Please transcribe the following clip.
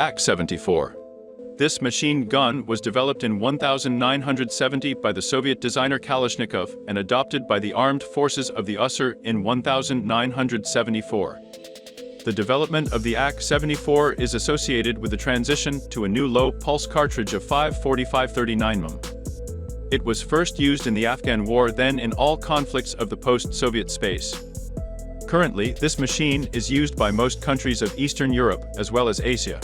AK-74. This machine gun was developed in 1970 by the Soviet designer Kalashnikov and adopted by the armed forces of the USSR in 1974. The development of the AK-74 is associated with the transition to a new low-pulse cartridge of 5.45-39 mm. It was first used in the Afghan War, then in all conflicts of the post-Soviet space. Currently, this machine is used by most countries of Eastern Europe as well as Asia.